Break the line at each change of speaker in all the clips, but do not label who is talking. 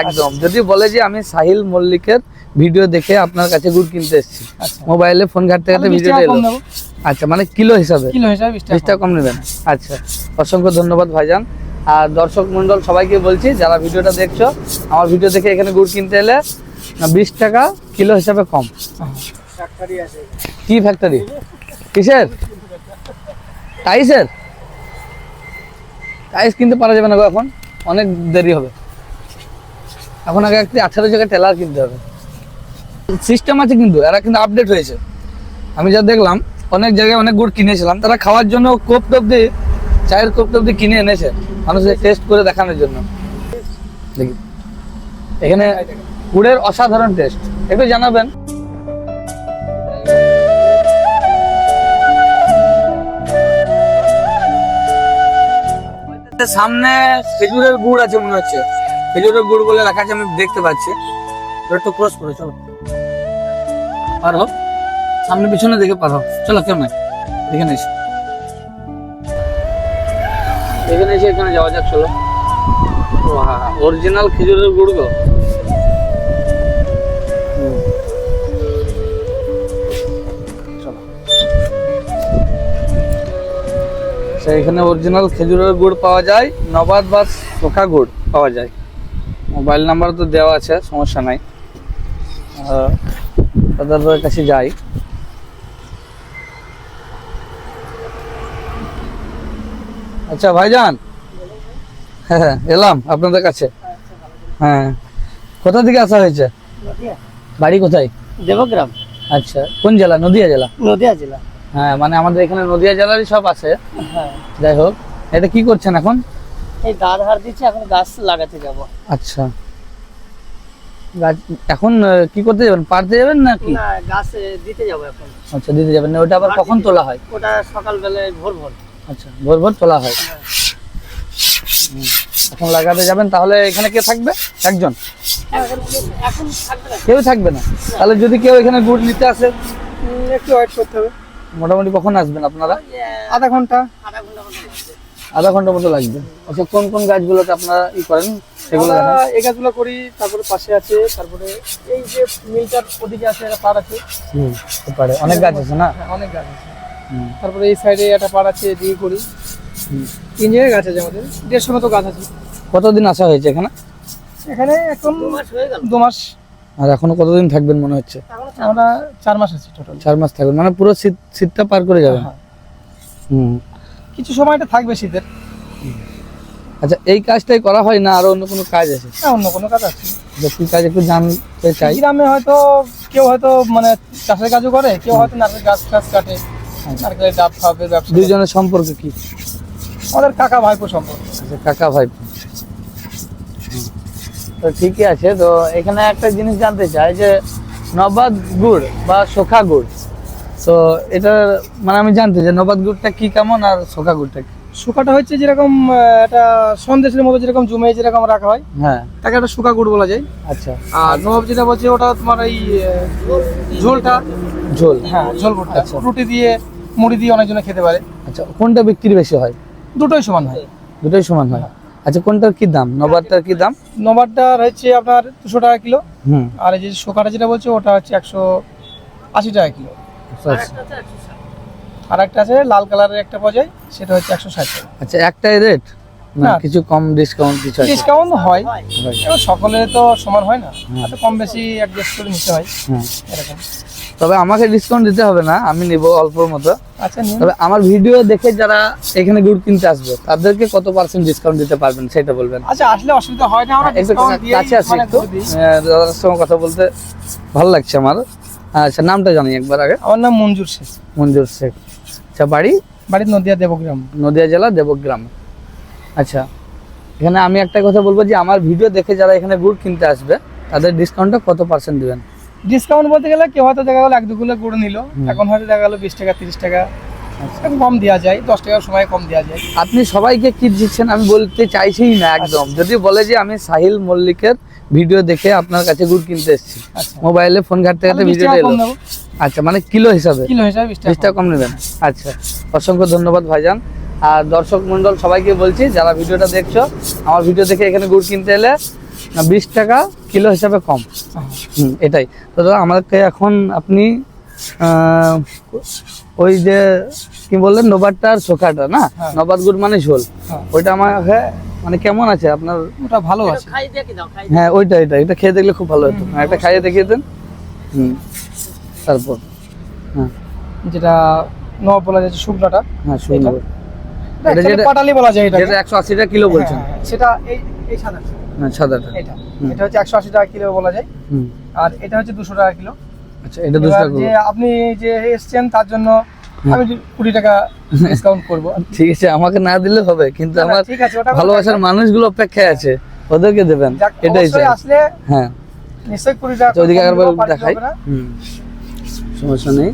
একদম যদি বলে যে আমি সাহিল মল্লিকের ভিডিও দেখে আপনার কাছে গুড় কিনতে এসেছি, মোবাইলে ফোন ঘাটতে ঘাটতে ভিডিওটা এলো। আচ্ছা, মানে কিলো হিসাবে 20 টাকা কম নেবেন। আচ্ছা, অসংখ্য ধন্যবাদ ভাইজান। আর দর্শক মন্ডল সবাইকে বলছি, যারা ভিডিওটা দেখছো, আমার ভিডিও দেখে এখানে গুড় কিনতে এলে 20 টাকা কিলো হিসাবে কম। কি ফ্যাক্টরি? কিসের? টাইসের? টাইস কিনতে পারা যাবে না গো, এখন অনেক দেরি হবে। এখন আগে একটি 18 জায়গায় টেলার কিনতে হবে। সিস্টেম আছে কিন্তু, এরা কিন্তু আপডেট হয়েছে। আমি যা দেখলাম অনেক জায়গায় অনেক গুড় কিনেছিলাম, তারা খাওয়ার জন্য কোপ টোপ দিয়ে, চায়ের কোপ টোপ দিয়ে কিনে এনেছে মানুষের টেস্ট করে দেখানোর জন্য। দেখি এখানে গুড়ের অসাধারণ টেস্ট, একটু জানাবেন। সামনে খেজুরের গুড় আছে মনে হচ্ছে, খেজুরের গুড় বলে লেখা আছে, আমি দেখতে পাচ্ছি। একটু ক্রস করে চলো, পার হোক, সামনে পিছনে দেখে পার হোক। চলো কেমন এখানে এসে, এখানে যাওয়া যাক। চলো, অরিজিনাল খেজুরের গুড় গো। এখানে অরিজিনাল খেজুরের গুড় পাওয়া যায়, নবাদ বা শোকা গুড় পাওয়া যায়। মোবাইল নাম্বার তো দেওয়া আছে, সমস্যা নাই, তাদের কাছে যাই। আচ্ছা ভাইজান, হ্যাঁ এলাম আপনাদের কাছে। হ্যাঁ, কোথা থেকে আসা হয়েছে? বাড়ি কোথায়?
দেবগ্রাম।
আচ্ছা, কোন জেলা? নদিয়া জেলা?
নদিয়া জেলা।
হ্যাঁ, মানে আমাদের এখানে নদিয়া জেলারই সব আছে।
হ্যাঁ,
যাই হোক, এটা কি করছেন এখন?
এই দাঁড় হার দিচ্ছি, এখন গাছ লাগাতে যাব।
আচ্ছা, গাছ এখন কি করতে যাবেন? পাড়তে যাবেন নাকি?
না, গাছ দিতে যাব এখন।
আচ্ছা, দিতে যাবেন না? ওটা আবার কখন তোলা হয়?
ওটা সকালবেলায় ভোর ভোর।
আচ্ছা, ভোর ভোর তোলা হয়। এখন লাগাতে যাবেন, তাহলে এখানে কে থাকবে? একজন?
এখন থাকবে না,
কেউ থাকবে না? তাহলে যদি কেউ এখানে গুড় নিতে আসে,
একটু ওয়েট করতে হবে।
মোটামুটি কখন আসবেন আপনারা?
আধা ঘন্টা।
আধা ঘন্টার মতো লাগবে। আচ্ছা, কোন কোন গাছগুলোতে আপনারা ই করেন সেগুলো দেখান।
এই গাছগুলো করি, তারপরে পাশে আছে, তারপরে এই যে মিটার ওদিকে আছে, একটা পাড় আছে।
পারে অনেক গাছ আছে না?
অনেক গাছ আছে। তারপরে এই সাইডে একটা পাড় আছে, এদিকে করি। 3 জায়গায় গাছ আছে আমাদের, 150 মতো গাছ আছে।
কতদিন আসা হয়েছে এখানে?
এখানে এখন 2 মাস।
আর এখনো কতদিন থাকবেন মনে হচ্ছে?
আমরা 4 মাস আছি টোটাল।
4 মাস থাকবেন, মানে পুরো শীতটা পার করে যাবেন।
কিছু সময়টা থাকবে শীতের।
আচ্ছা, এই কাজটাই করা হয় না আরো অন্য কোনো কাজ আছে?
হ্যাঁ, অন্য কোনো কাজ আছে।
কি কাজ একটু জানতে চাই।
গ্রামে হয়তো কেউ হয়তো মানে চাষের কাজও করে, কেউ হয়তো নারকেল গাছ কাটে, নারকেলের ডাব খাবে ব্যবসা।
দুইজনের সম্পর্ক কি?
আমাদের কাকা ভাইপো সম্পর্ক।
আচ্ছা, কাকা ভাইপো। তো ঠিকই আছে। তো এখানে একটা জিনিস জানতে চাই যে নবাদ গুড় বা শোকা গুড়, তো এটা মানে আমি জানতে চাই নবাদ গুড়টা কি কেমন আর শোকা গুড়টা কি?
শুকাটা হচ্ছে যেরকম একটা সন্দেশের মতো, যেরকম জমে যেরকম রাখা হয়,
হ্যাঁ,
তাকে একটা শুকা গুড় বলা যায়।
আচ্ছা।
আর নবাব যেটা বলছে ওটা তোমার এই ঝোলটা,
ঝোল।
হ্যাঁ, ঝোল গুড়টা।
আচ্ছা,
রুটি দিয়ে মুড়ি দিয়ে অনেকজনে খেতে পারে।
আচ্ছা, কোনটা বিক্রি বেশি হয়?
দুটোই সমান হয়।
দুটোই সমান হয়। আচ্ছা, কোনটার কি দাম? নবাবটার কি দাম?
নবাবটার হচ্ছে আপনার 200 টাকা কিলো। আর এই যে শোকাটা যেটা বলছে ওটা হচ্ছে 180 টাকা কিলো। আর একটা আছে লাল কালারের একটা পাওয়া যায়, সেটা হচ্ছে 160 টাকা।
আচ্ছা, একটাই রেট না কিছু কম ডিসকাউন্ট কিছু আছে?
ডিসকাউন্ট হয়, এবার সকলের তো সমান হয় না, একটু কম বেশি অ্যাডজাস্ট করে নিতে হয় এরকম।
তবে আমাকে ডিসকাউন্ট দিতে হবে না, আমি নিব অল্পর মতো।
আচ্ছা,
তবে আমার ভিডিও দেখে যারা এখানে গুড় কিনতে আসবে তাদেরকে কত % ডিসকাউন্ট দিতে পারবেন সেটা বলবেন।
আচ্ছা, আসলে অসুবিধা হয় না, আমরা
একটু
ডিসকাউন্ট দিয়ে
কাছে আসি একটু, দাদার সঙ্গে কথা বলতে ভালো লাগছে আমার। আচ্ছা, নামটা জানি একবার আগে।
আমার নাম মঞ্জুর শেখ।
মঞ্জুর শেখ। আচ্ছা, বাড়ি
নদিয়া দেবগ্রাম।
নদিয়া জেলা দেবগ্রাম। আচ্ছা, এখানে আমি একটা কথা বলবো যে আমার ভিডিও দেখে যারা এখানে গুড় কিনতে আসবে তাদের ডিসকাউন্টটা কত % দিবেন?
ডিসকাউন্ট বলতে গেলে কেউ হয়তো দেখা গেলো 1-2 কিলো গুড় নিল, এখন হয়তো দেখা গেলো 20 টাকা 30 টাকা কম দেওয়া যায়, 10 টাকার সময় কম দেওয়া যায়।
আপনি সবাইকে কি দিচ্ছেন আমি বলতে চাইছি না একদম। যদি বলে যে আমি সাহিল মল্লিকের ভিডিও দেখে আপনার কাছে গুড় কিনতে এসেছি, মোবাইলে ফোন ঘাটতে ঘাটতে ভিডিওটা এলো। আচ্ছা, মানে কিলো হিসাবে 20 টাকা কম নেবেন। আচ্ছা, অসংখ্য ধন্যবাদ ভাইজান। আর দর্শক মন্ডল সবাইকে বলছি, যারা ভিডিওটা দেখছো, আমার ভিডিও দেখে এখানে গুড় কিনতে এলে না 20 টাকা কিলো হিসাবে কম। এটাই তো দাদা, আমাকে এখন আপনি ওই যে কি বললেন নবাবটার চোখাটা না,
হ্যাঁ।
নবাব গুড় মানে ঝোল,
হ্যাঁ।
ওইটা আমাকে মানে কেমন আছে আপনার?
ওটা ভালো আছে।
হ্যাঁ ওইটা এটা খেয়ে দেখলে খুব ভালো হতো, একটা খাইয়ে দেখিয়ে দেন। তারপর হ্যাঁ
যেটা নবাব বলা যাচ্ছে শুকনাটা,
হ্যাঁ শুনুন,
এটা যেটা পাটালি বলা যায়, এটা
যেটা 180 টাকা কিলো বলছেন।
সেটা এই সাদাটা,
হ্যাঁ সাদাটা।
এটা হচ্ছে 180 টাকা কিলো বলা যায়, আর এটা হচ্ছে 200 টাকা কিলো।
আচ্ছা এটা 200 টাকা।
যে আপনি যে এসেছেন তার জন্য আমি 20 টাকা ডিসকাউন্ট করব।
ঠিক আছে, আমাকে না দিলে হবে, কিন্তু আমার
ঠিক আছে, ওটা
ভালোবাসার মানুষগুলো অপেক্ষায় আছে, ওদেরকে দেবেন, এটাই চাই।
আসলে
হ্যাঁ
নিশ্চয়ই 20 টাকা।
ওইদিকে একবার দেখাই, সমস্যা নেই।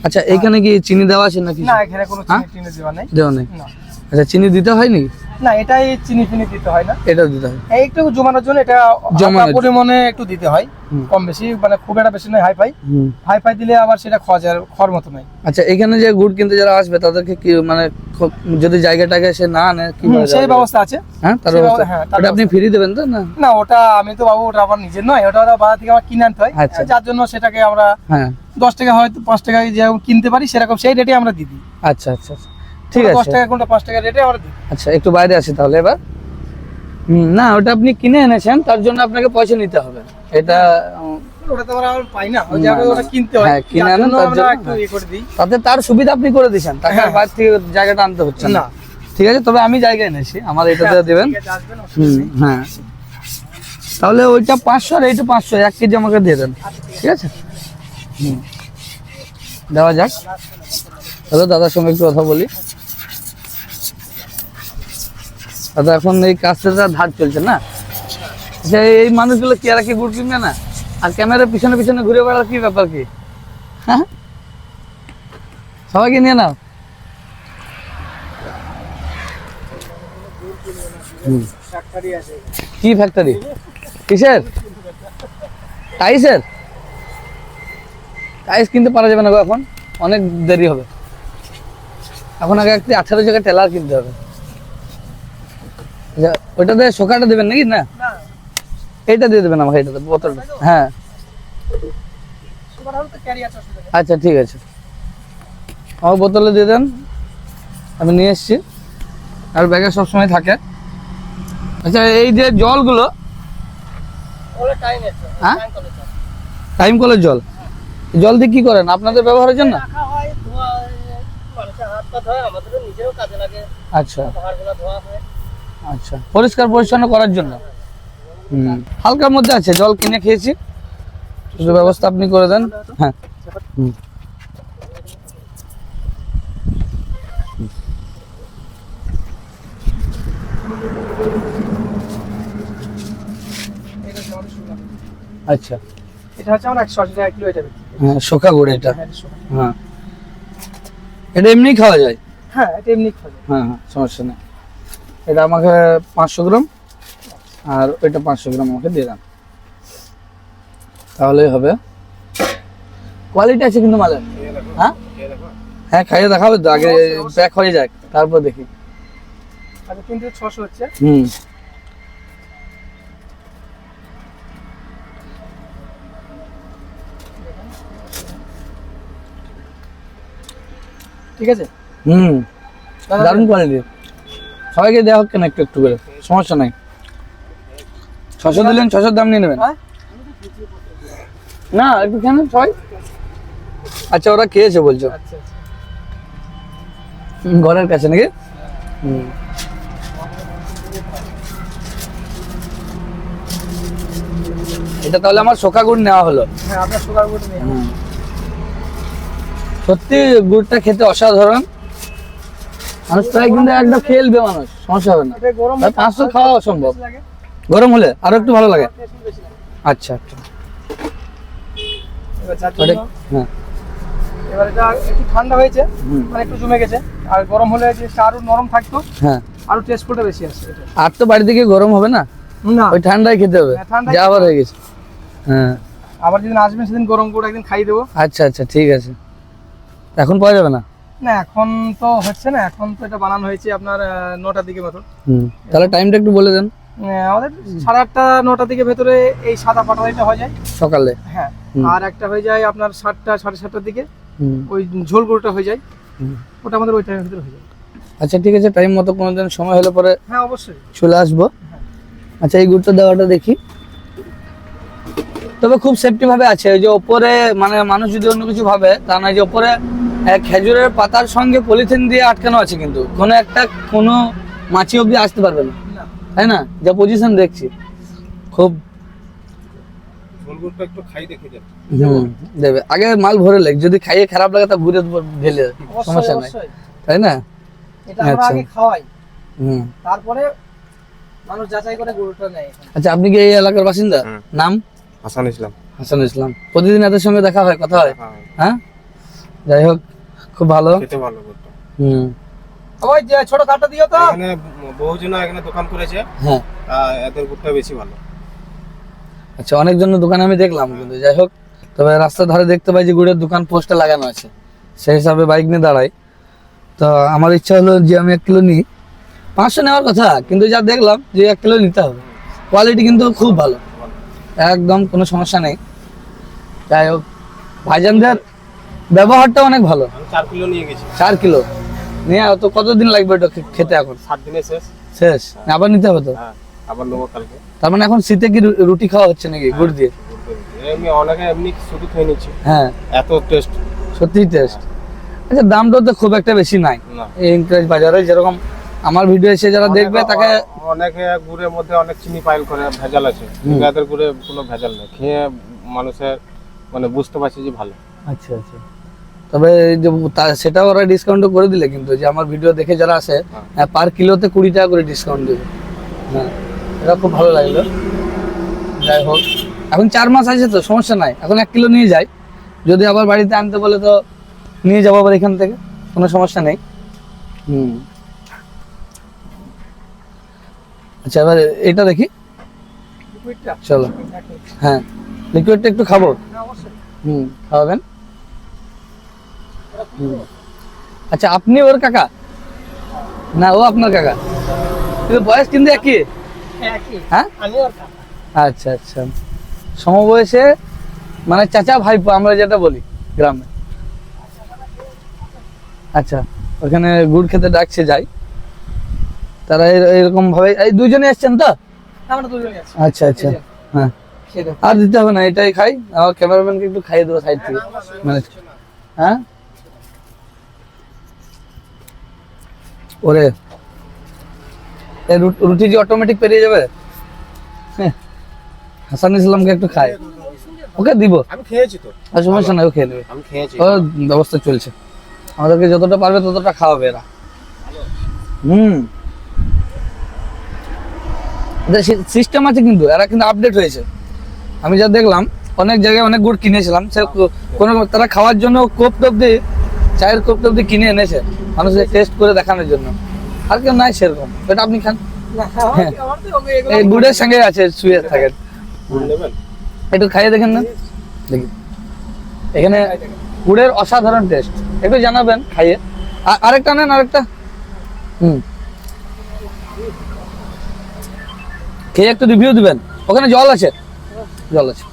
আচ্ছা এখানে কি চিনি দেওয়া আছে নাকি?
না, এখানে কোনো চিনি টিনি দেওয়া নেই।
দেওয়া নেই?
না।
আচ্ছা চিনি দিতে হয় নাকি?
না, এটাই চিনি ফিনি দিতে হয় না,
এটাও দিতে হয়।
এই একটু জমানোর জন্য এটা
জমানোর
পরিমাণে একটু দিতে হয়, কম বেশি, মানে খুব একটা বেশি নয়। হাই দিলে আবার সেটা খড় মতো নয়।
আচ্ছা এখানে যে গুড় কিনতে যারা আসবে তাদেরকে কি মানে যদি জায়গাটাকে সে না আনে কি
সেই ব্যবস্থা আছে।
হ্যাঁ তার ব্যবস্থা। ওটা আপনি ফ্রি দেবেন তো? না
না, ওটা আমি তো বাবু, ওটা আমার নিজের নয়, ওটা বাজার থেকে আমার কিনে আনতে হয়।
আচ্ছা।
যার জন্য সেটাকে আমরা
হ্যাঁ
10 টাকা হয়তো 5 টাকা যেরকম কিনতে পারি সেরকম সেই রেটে আমরা দিই।
আচ্ছা আচ্ছা ঠিক আছে।
10 টাকা কোনটা 5 টাকা রেটে আমরা দিই।
আচ্ছা একটু বাইরে আসি তাহলে এবার। না ওটা আপনি কিনে এনেছেন, তার জন্য আপনাকে পয়সা নিতে হবে। এটা
ওটা তো আমরা পাই না, ওই জায়গায় ওটা কিনতে হয়।
হ্যাঁ কিনে আনেন, তার
আমরা
জন্য
একটু ইয়ে করে দিই।
তাতে তার সুবিধা আপনি করে দিয়েছেন, টাকার
হ্যাঁ।
বাইরে থেকে জায়গাটা আনতে হচ্ছে না।
না।
ঠিক আছে, তবে আমি জায়গা এনেছি, আমার এটাতে দেবেন।
ঠিক আছে, আসবেন, অসুবিধা নেই।
হ্যাঁ তাহলে ওইটা 500 আর এইটা 500, 1 কেজি আমাকে দিয়ে দেন, ঠিক আছে? দেওয়া যাক। তাহলে দাদার সঙ্গে একটু কথা বলি। দাদা এখন এই কাজটা ধার চলছে না, আচ্ছা এই মানুষগুলো কি আর কি গুড় কিনবে না? আর ক্যামেরার পিছনে পিছনে ঘুরে বেড়ার কি ব্যাপার কি? হ্যাঁ সবাইকে নিয়ে নাও। কি ফ্যাক্টরি? কিসের? টাইসের? টাইস কিনতে পারা যাবে না গো, এখন অনেক দেরি হবে। এখন আগে একটি 18 জায়গায় টেলার কিনতে হবে। আচ্ছা ওইটাতে শোকাটা দেবেন নাকি? না এইটা দিয়ে দেবেন আমাকে, এইটাতে বোতলটা। হ্যাঁ আচ্ছা ঠিক আছে, আমার বোতলে দিয়ে দেন, আমি নিয়ে এসছি, আর ব্যাগে সবসময় থাকে। আচ্ছা এই যে জলগুলো, হ্যাঁ টাইম কলের জল, জল দিয়ে কি করেন আপনাদের ব্যবহারের জন্য? আচ্ছা আচ্ছা পরিষ্কার পরিচ্ছন্ন করার জন্য। হালকার মধ্যে আছে, জল কিনে খেয়েছি, শুধু ব্যবস্থা আপনি করে দেন। হ্যাঁ আচ্ছা
এটা হচ্ছে আমরা 180 টাকা কিলো এটা বিক্রি করি।
হ্যাঁ শোকা গুড় এটা।
হ্যাঁ, এটা শোকা।
হ্যাঁ এটা এমনি খাওয়া যায়?
হ্যাঁ, এটা এমনি খাওয়া যায়।
হ্যাঁ হ্যাঁ সমস্যা নেই। এটা আমাকে 500 গ্রাম আর ওইটা 500 গ্রাম আমাকে দিয়ে দেন, তাহলেই হবে। কোয়ালিটি আছে কিন্তু মালের। হ্যাঁ হ্যাঁ খাইয়ে দেখাবে তো, আগে প্যাক হয়ে যাক তারপর দেখি।
আচ্ছা 3600 হচ্ছে। ঠিক আছে।
দারুণ কোয়ালিটি, সবাইকে দেওয়া হোক কেন একটু একটু করে, সমস্যা নাই। 600 দিলেন, 600 দাম নিয়ে নেবেন না? একটু কেন সবাই? আচ্ছা ওরা খেয়েছে বলছো?
আচ্ছা
ঘরের কাছে নাকি? এটা তাহলে আমার শোকা গুড় নেওয়া হলো।
হ্যাঁ, আপনার সুগার গুড নেই।
সত্যি গুড়টা খেতে অসাধারণ, মানুষ প্রায় কিন্তু একদম খেলবে, মানুষ সমস্যা হবে না।
এটা গরম
500 খাওয়া অসম্ভব,
লাগে,
গরম হলে আরো একটু ভালো লাগে।
টেস্ট বেশি লাগে।
আচ্ছা আচ্ছা
এবার যার জন্য
হ্যাঁ
এবার এটা একটু ঠান্ডা হয়েছে, মানে একটু জমে গেছে, আর গরম হলে যে আরো নরম থাকতো,
হ্যাঁ
আরো টেস্টফুলটা বেশি আসছে এটা।
আর তো বাড়ি থেকে গরম হবে না,
না,
ওই ঠান্ডায় খেতে হবে,
হ্যাঁ, ঠান্ডায়
যা আবার হয়ে গেছে। হ্যাঁ
আবার যেদিন আসবেন সেদিন গরম করে একদিন খাইয়ে দেবো।
আচ্ছা আচ্ছা ঠিক আছে, এখন পাওয়া যাবে না?
না এখন তো হচ্ছে না, এখন তো এটা বানানো হয়েছে আপনার 9টার দিকে মতো।
তাহলে টাইমটা একটু বলে দেন।
আমাদের 8:30 9টার দিকে ভেতরে এই সাদা পাটালিটা হয়ে যায়
সকালে।
হ্যাঁ, আর একটা হয়ে যায় আপনার 7টা 7:30টার দিকে
হুম।
ওই ঝোল গরুটা হয়ে যায়, ওটা আমাদের ওই টাইমের ভিতরে হয়ে যায়।
আচ্ছা ঠিক আছে, টাইম মতো কোনোদিন সময় হলে পরে
হ্যাঁ অবশ্যই
চলে আসবো। আচ্ছা এই গুড়টা দেওয়াটা দেখি, তবে খুব সেফটি ভাবে আছে। ওই যে ওপরে মানে মানুষ যদি অন্য কিছু ভাবে তা না, যে ওপরে খেজুরের পাতার সঙ্গে পলিথিন দিয়ে আটকানো আছে, কিন্তু কোনো মাছি অব্দি আসতে পারবে না, তাই না? যা পজিশন দেখছি খুব।
একটু খাই দেখে যান।
দেবে আগে মাল ভরে লেগ, যদি খাইয়ে খারাপ লাগে তা ঘুরে ঢেলে, সমস্যা নাই, তাই না?
এটা আমরা
আচ্ছা।
আগে খাওয়াই,
হুম।
তারপরে মানুষ যাচাই করে গরুটা নেয়।
আচ্ছা আপনি কি এই এলাকার বাসিন্দা? নাম?
হাসান ইসলাম।
হাসান ইসলাম। প্রতিদিন এদের সঙ্গে দেখা হয়, কথা হয়?
হ্যাঁ,
হ্যাঁ, যাই হোক খুব ভালো।
খেতে ভালো করতো।
হুম।
ওই যে ছোট কাটা দিও তো।
এখানে বহুজন এখানে দোকান করেছে,
হ্যাঁ।
এদের গুড়টা বেশি ভালো।
আচ্ছা অনেকজনের দোকান আমি দেখলাম, কিন্তু যাই হোক, তবে রাস্তার ধারে দেখতে পাই যে গুড়ের দোকান পোস্টে লাগানো আছে, সেই হিসাবে বাইক নিয়ে দাঁড়াই। তো আমার ইচ্ছা হলো যে আমি 1 কিলো নিই। 500 নেওয়ার কথা, কিন্তু যা দেখলাম যে 1 কিলো নিতে হবে। কোয়ালিটি কিন্তু খুব ভালো, একদম কোনো সমস্যা নেই। যাই হোক, ভাইজানদের ব্যবহারটা অনেক ভালো।
আমি 4 কিলো নিয়ে গেছি।
4 কিলো নিয়ে তো কতদিন লাগবে এটা খেতে? এখন
7 দিনে শেষ।
শেষ? আবার নিতে হবে তো?
হ্যাঁ, আবার নেবো কালকে।
তার মানে এখন শীতে কি রুটি খাওয়া হচ্ছে নাকি গুড় দিয়ে?
অনেকে এমনি শুধু খেয়ে নিচ্ছে।
হ্যাঁ,
এত টেস্ট।
সত্যি টেস্ট। আচ্ছা দামটা তো খুব একটা বেশি নাই
না।
এই ইনক্রেজ বাজারে, যেরকম আমার ভিডিও এসে যারা দেখবে তাকে।
অনেকে গুড়ের মধ্যে অনেক চিনি পাইল করে, ভেজাল আছে, কিন্তু এদের গুড়ে কোনো ভেজাল নেই। খেয়ে মানুষের মানে বুঝতে পারছে যে ভালো।
আচ্ছা আচ্ছা, তবে এই যে সেটাও ওরা ডিসকাউন্টও করে দিলে, কিন্তু যে আমার ভিডিও দেখে যারা আসে পার কিলোতে 20 টাকা করে ডিসকাউন্ট দেবে। হ্যাঁ, এটা খুব ভালো লাগলো। যাই হোক, এখন 4 মাস আছে তো সমস্যা নাই, এখন 1 কিলো নিয়ে যাই। যদি আবার বাড়িতে আনতে বলে তো নিয়ে যাবো আবার এখান থেকে, কোনো সমস্যা নেই। হুম। আচ্ছা এবার এটা দেখি,
লিকুইডটা।
চলো। হ্যাঁ, লিকুইডটা একটু খাবো।
হ্যাঁ অবশ্যই।
খাওয়াবেন। আচ্ছা আপনি ওর কাকা না, ও আপনার কাকা? কিন্তু বয়স কিন্তু একই। হ্যাঁ,
আমি আর খাবো।
আচ্ছা আচ্ছা, সমবয়সে মানে চাচা ভাইপো আমরা যেটা বলি গ্রামে। আচ্ছা, ওখানে গুড় খেতে ডাকছে, যাই। তারা এরকম ভাবে এই দুজনে এসছেন তো?
আমরা দুজনে আছি।
আচ্ছা আচ্ছা, হ্যাঁ।
খেয়ে দাও।
আর দিতে হবে না, এটাই খাই। আমার ক্যামেরাম্যানকে একটু খাইয়ে দেবো সাইড থেকে, মানে। হ্যাঁ, ওরে এই রুটি যে অটোমেটিক পেরিয়ে যাবে। হ্যাঁ, হাসান ইসলামকে একটু খাই, ওকে দিব।
আমি খেয়েছি তো।
আর সমস্যা নাই, ও খেয়ে নেবে।
আমি খেয়েছি।
ওর ব্যবস্থা চলছে, আমাদেরকে যতটা পারবে ততটা খাওয়াবে এরা। সিস্টেম আছে, কিন্তু এরা কিন্তু আপডেট হয়েছে। আমি যা দেখলাম অনেক জায়গায় অনেক গুড় কিনেছিলাম, সে কোনো তারা খাওয়ার জন্য কোপ টোপ দিয়ে, চায়ের কোপ টোপ দিয়ে কিনে এনেছে মানুষের টেস্ট করে দেখানোর জন্য। আর কেউ নাই সেরকম, এটা আপনি খান।
না, আমার তো এগুলো
এই গুড়ের সঙ্গে আছে, শুয়ে থাকেন।
গুড় নেবেন?
একটু খাইয়ে দেখেন না, দেখি। এখানে গুড়ের অসাধারণ টেস্ট, একটু জানাবেন খাইয়ে। আরেকটা নেন, আরেকটা। খেয়ে একটু রিভিউ দিবেন। ওখানে জল আছে, জল আছে।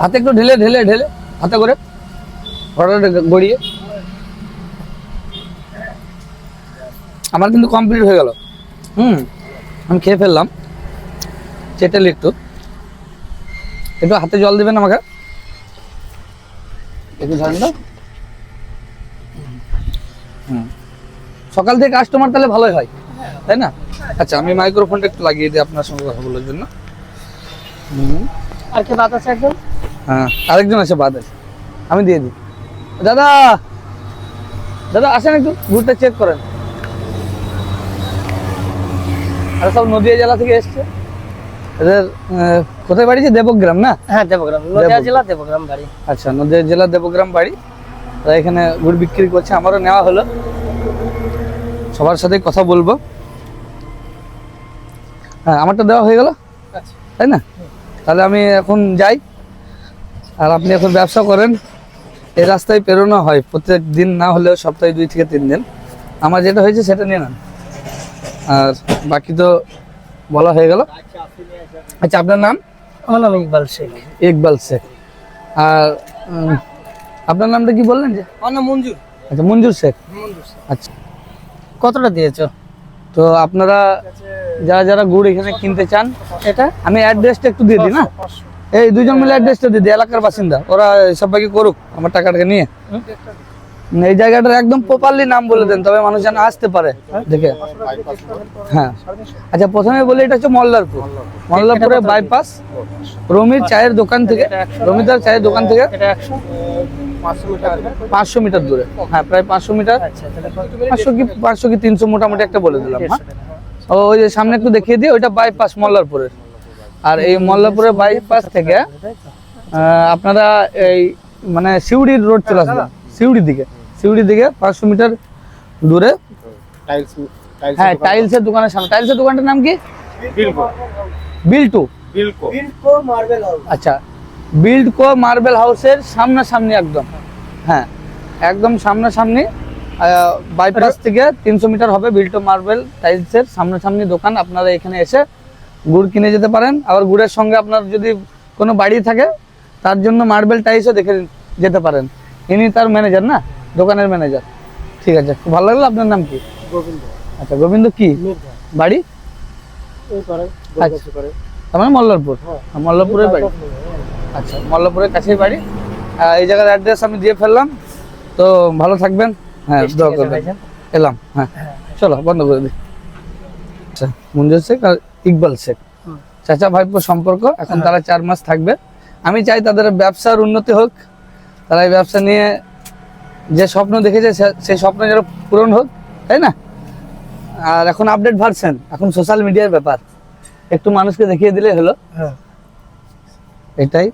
হাতে একটু ঢেলে ঢেলে ঢেলে হাতে করে ঘোড়াটা গড়িয়ে। আমার কিন্তু কমপ্লিট হয়ে গেল। আমি খেয়ে ফেললাম। চেটেল একটু একটু হাতে জল দিবেন আমাকে, একটু ধরেন তো। সকাল থেকে কাস্টমার তাহলে ভালোই হয়, তাই না? আচ্ছা আমি মাইক্রোফোনটা একটু লাগিয়ে দিই আপনার সঙ্গে কথা বলার জন্য।
আর কে বাদ আছে একদম?
হ্যাঁ, আরেকজন আছে, বাদ আছে, আমি দিয়ে দিই। দাদা দাদা আসেন, একটু গুড়টা চেক করেন। আর সব নদিয়া জেলা থেকে এসছে। এদের কোথায় বাড়ি? দেবগ্রাম না?
হ্যাঁ দেবগ্রাম, নদিয়া জেলা দেবগ্রাম বাড়ি।
আচ্ছা, নদিয়া জেলা দেবগ্রাম বাড়ি। তারা এখানে গুড় বিক্রি করছে, আমারও নেওয়া হলো। সবার সাথে কথা বলবো। হ্যাঁ, আমারটা দেওয়া হয়ে গেল,
আচ্ছা
তাই না? তাহলে আমি এখন যাই, আর আপনি এখন ব্যবসা করেন। এই রাস্তায় পেরোনো হয় প্রত্যেক দিন, না হলেও সপ্তাহে 2 থেকে 3 দিন। আমার যেটা হয়েছে সেটা নিয়ে নেন, আর বাকি তো বলা হয়ে গেল। আচ্ছা, আপনার নাম?
আমার নাম ইকবাল শেখ।
ইকবাল শেখ। আর আপনার নামটা কি বললেন যে?
আমার নাম মঞ্জুর।
আচ্ছা, মঞ্জুর শেখ। আচ্ছা,
কতটা দিয়েছো?
তো আপনারা যারা যারা গুড় এখানে কিনতে চান,
এটা
আমি অ্যাড্রেসটা একটু দিয়ে দিই না, এই দুজন মিলে অ্যাড্রেসটা দিয়ে দিই, এলাকার বাসিন্দা ওরা সবাইকে করুক আমার টাকাটাকে নিয়ে। এই জায়গাটার একদম প্রপারলি নাম বলে দেন, তবে মানুষ যেন আসতে পারে দেখে। হ্যাঁ, আচ্ছা, প্রথমে বলি এটা হচ্ছে মল্লারপুর। মল্লারপুরে বাইপাস, রমির চায়ের দোকান থেকে, রমিদার চায়ের দোকান থেকে
এটা 100।
500 মিটার দূরে। হ্যাঁ, প্রায় 500 মিটার,
আচ্ছা, তাহলে
500 কি 300 মোটামুটি একটা বলে দিলাম। হ্যাঁ, ওই যে সামনে একটু দেখিয়ে দিই, ওইটা বাইপাস মল্লারপুরের। আর এই মল্লারপুরের বাইপাস থেকে আপনারা এই মানে সিউড়ি রোড চলে আসবেন, সিউড়ির দিকে 500 মিটার দূরে।
টাইলস
হ্যাঁ, টাইলসের দোকানের সামনে। টাইলসের দোকানটার নাম কি?
বিলকো
বিল্টু।
Bilco
marble house.
আচ্ছা, বিল্ডকো মার্বেল হাউসের সামনাসামনি একদম। হ্যাঁ, একদম সামনাসামনি, বাইপাস থেকে 300 মিটার হবে বিল্টো মার্বেল টাইলসের সামনাসামনি দোকান। আপনারা এখানে এসে গুড় কিনে যেতে পারেন। আবার গুড়ের সঙ্গে আপনার যদি কোনো বাড়ি থাকে তার জন্য মার্বেল টাইলসও দেখে যেতে পারেন। ইনি তার ম্যানেজার না, দোকানের ম্যানেজার। ঠিক আছে, খুব ভালো লাগলো। আপনার নাম কি?
গোবিন্দ।
আচ্ছা, গোবিন্দ কি বাড়ি?
এই করে
আচ্ছা, তার মানে মল্লারপুর। মল্লারপুরের বাড়ি। আচ্ছা, মল্লারপুরের কাছেই বাড়ি। এই জায়গার অ্যাড্রেস আমি দিয়ে ফেললাম। তো ভালো থাকবেন। হ্যাঁ, দোয়া করবেন। এলাম। হ্যাঁ, চলো বন্ধ করে দিই। আচ্ছা, মঞ্জুর শেখ আর ইকবাল শেখ চাচা ভাইপো সম্পর্ক। এখন তারা 4 মাস থাকবে। আমি চাই তাদের ব্যবসার উন্নতি হোক, তারা এই ব্যবসা নিয়ে যে স্বপ্ন দেখেছে সেই স্বপ্ন যেন পূরণ হোক, তাই না? আর এখন আপডেট ভার্সন, এখন সোশ্যাল মিডিয়ার ব্যাপার, একটু মানুষকে দেখিয়ে দিলে হলো,
হ্যাঁ।
এটাই।